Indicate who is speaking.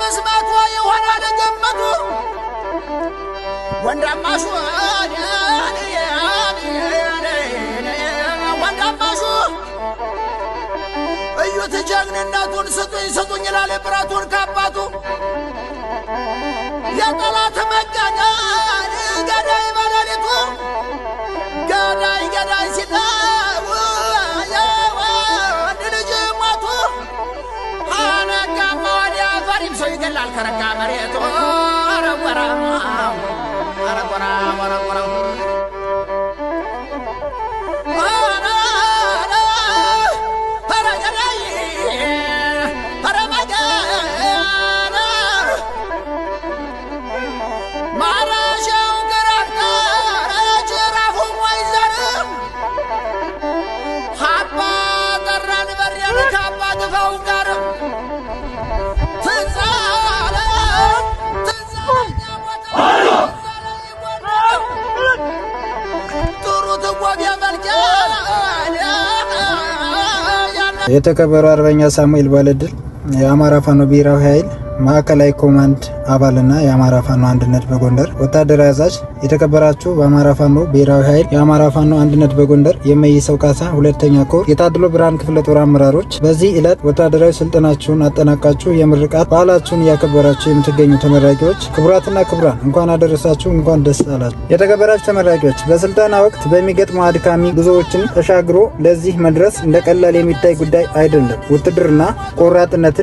Speaker 1: መስማቱ ይሆናል ገመቱ ወንዳማሹ እዩት ጀግንነቱን ስጡኝ ይላል ብረቱን ካባቱ የጠላት መጋኛ ገዳይ በሌሊቱ ገዳይ ሲለው ወንድ ልጅ ሞቱ አነጋማ ወዲያ ፈሪም ሰው ይገላል ከረጋ መሬቱ አረቆራ
Speaker 2: የተከበሩ አርበኛ ሳሙኤል ባለድል የአማራ ፋኖ ብሔራዊ ኃይል ማዕከላዊ ኮማንድ አባልና የአማራ ፋኖ አንድነት በጎንደር ወታደራዊ አዛዥ፣ የተከበራችሁ በአማራ ፋኖ ብሔራዊ ኃይል የአማራ ፋኖ አንድነት በጎንደር የመይሰው ካሳ ሁለተኛ ኮር የታድሎ ብርሃን ክፍለ ጦር አመራሮች፣ በዚህ ዕለት ወታደራዊ ስልጠናችሁን አጠናቃችሁ የምርቃት በዓላችሁን እያከበራችሁ የምትገኙ ተመራቂዎች፣ ክቡራትና ክቡራን እንኳን አደረሳችሁ፣ እንኳን ደስ አላችሁ። የተከበራችሁ ተመራቂዎች፣ በስልጠና ወቅት በሚገጥሙ አድካሚ ጉዞዎችን ተሻግሮ ለዚህ መድረስ እንደ ቀላል የሚታይ ጉዳይ አይደለም። ውትድርና ቆራጥነትን